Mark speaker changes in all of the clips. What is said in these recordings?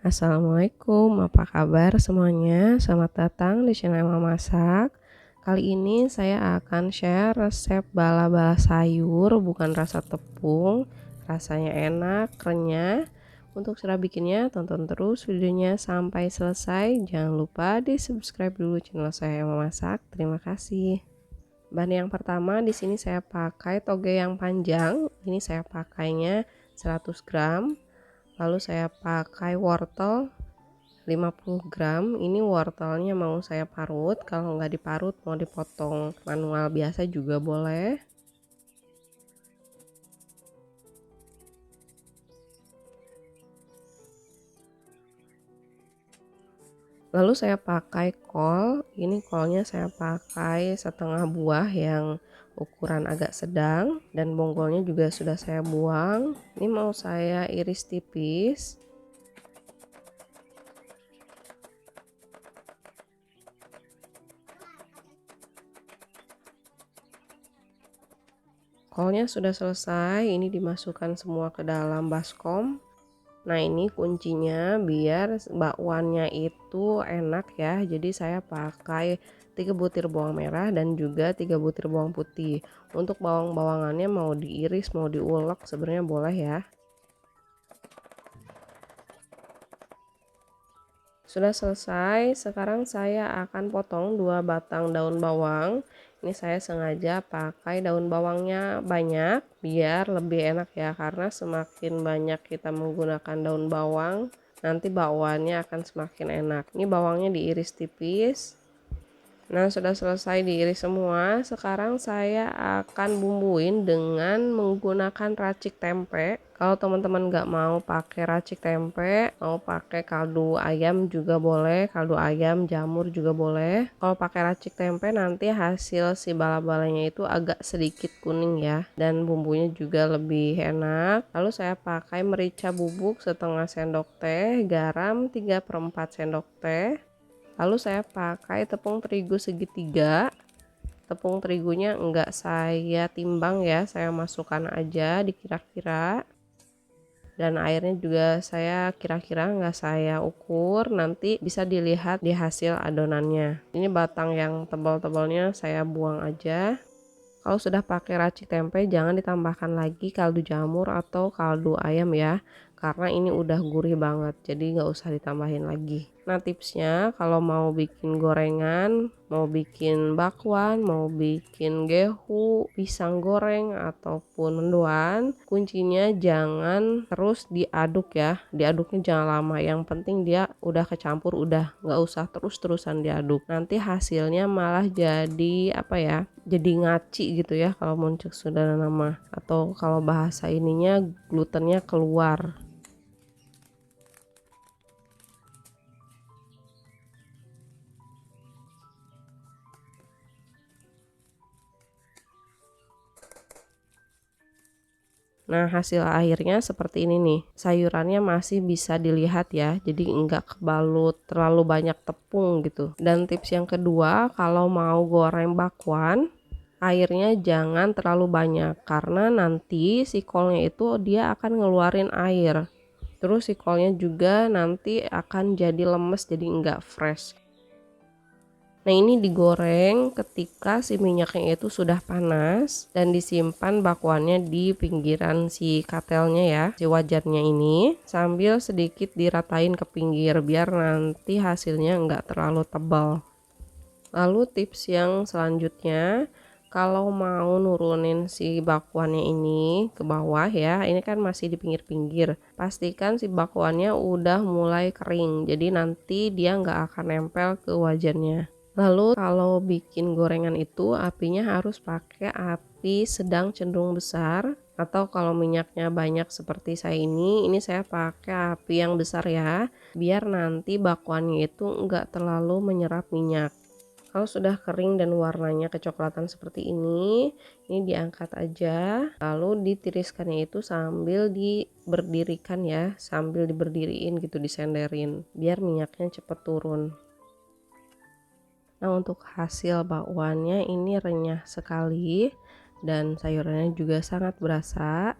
Speaker 1: Assalamualaikum, apa kabar semuanya? Selamat datang di channel Emma Masak. Kali ini saya akan share resep bala-bala sayur bukan rasa tepung. Rasanya enak, renyah. Untuk cara bikinnya, tonton terus videonya sampai selesai. Jangan lupa di subscribe dulu channel saya Emma Masak. Terima kasih. Bahan yang pertama di sini saya pakai toge yang panjang. Ini saya pakainya 100 gram. Lalu saya pakai wortel 50 gram. Ini wortelnya mau saya parut, kalau nggak diparut mau dipotong manual biasa juga boleh. Lalu saya pakai kol. Ini kolnya saya pakai setengah buah yang ukuran agak sedang, dan bonggolnya juga sudah saya buang. Ini mau saya iris tipis. Kolnya sudah selesai, ini dimasukkan semua ke dalam baskom. Nah, ini kuncinya biar bakwannya itu enak ya. Jadi saya pakai 3 butir bawang merah dan juga 3 butir bawang putih. Untuk bawang-bawangannya mau diiris, mau diulek sebenarnya boleh ya. Sudah selesai, sekarang saya akan potong 2 batang daun bawang. Ini saya sengaja pakai daun bawangnya banyak biar lebih enak ya, karena semakin banyak kita menggunakan daun bawang, nanti bakwannya akan semakin enak. Ini bawangnya diiris tipis. Nah, sudah selesai diiris semua. Sekarang saya akan bumbuin dengan menggunakan racik tempe. Kalau teman-teman nggak mau pakai racik tempe, mau pakai kaldu ayam juga boleh, kaldu ayam jamur juga boleh. Kalau pakai racik tempe nanti hasil si bala-balanya itu agak sedikit kuning ya, dan bumbunya juga lebih enak. Lalu saya pakai merica bubuk setengah sendok teh, garam 3/4 sendok teh. Lalu saya pakai tepung terigu segitiga. Tepung terigunya enggak saya timbang ya, saya masukkan aja dikira-kira. Dan airnya juga saya kira-kira enggak saya ukur, nanti bisa dilihat di hasil adonannya. Ini batang yang tebal-tebalnya saya buang aja. Kalau sudah pakai racik tempe, jangan ditambahkan lagi kaldu jamur atau kaldu ayam ya, karena ini udah gurih banget, jadi nggak usah ditambahin lagi. Nah, tipsnya kalau mau bikin gorengan, mau bikin bakwan, mau bikin gehu, pisang goreng ataupun mendoan, kuncinya jangan terus diaduk ya, diaduknya jangan lama, yang penting dia udah kecampur, udah nggak usah terus-terusan diaduk, nanti hasilnya malah jadi apa ya, jadi ngaci gitu ya kalau muncul sudah nama, atau kalau bahasa ininya glutennya keluar. Nah, hasil akhirnya seperti ini nih. Sayurannya masih bisa dilihat ya, jadi enggak kebalut terlalu banyak tepung gitu. Dan tips yang kedua, kalau mau goreng bakwan, airnya jangan terlalu banyak, karena nanti si kolnya itu dia akan ngeluarin air. Terus si kolnya juga nanti akan jadi lemes, jadi enggak fresh. Nah, ini digoreng ketika si minyaknya itu sudah panas, dan disimpan bakwannya di pinggiran si katelnya ya, si wajannya ini, sambil sedikit diratain ke pinggir biar nanti hasilnya enggak terlalu tebal. Lalu tips yang selanjutnya, kalau mau nurunin si bakwannya ini ke bawah ya, ini kan masih di pinggir-pinggir, pastikan si bakwannya udah mulai kering, jadi nanti dia nggak akan nempel ke wajannya. Lalu kalau bikin gorengan itu apinya harus pakai api sedang cenderung besar, atau kalau minyaknya banyak seperti saya ini saya pakai api yang besar ya, biar nanti bakwannya itu enggak terlalu menyerap minyak. Kalau sudah kering dan warnanya kecoklatan seperti ini diangkat aja, lalu ditiriskannya itu sambil diberdirikan ya, sambil diberdiriin gitu, disenderin biar minyaknya cepet turun. Nah, untuk hasil bakwannya ini renyah sekali dan sayurannya juga sangat berasa,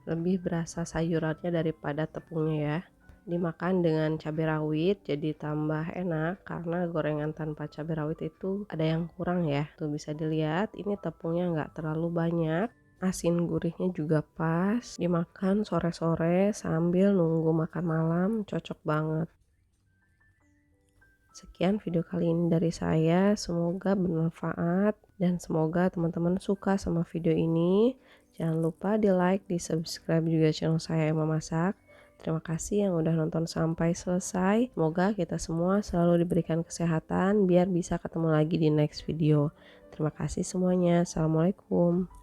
Speaker 1: lebih berasa sayurannya daripada tepungnya ya. dimakan dengan cabai rawit jadi tambah enak, karena gorengan tanpa cabai rawit itu ada yang kurang ya. Tuh bisa dilihat ini tepungnya nggak terlalu banyak, asin gurihnya juga pas, dimakan sore-sore sambil nunggu makan malam cocok banget. Sekian video kali ini dari saya, semoga bermanfaat dan semoga teman-teman suka sama video ini. Jangan lupa di like, di subscribe juga channel saya Emma Masak. Terima kasih yang udah nonton sampai selesai. Semoga kita semua selalu diberikan kesehatan biar bisa ketemu lagi di next video. Terima kasih semuanya. Assalamualaikum.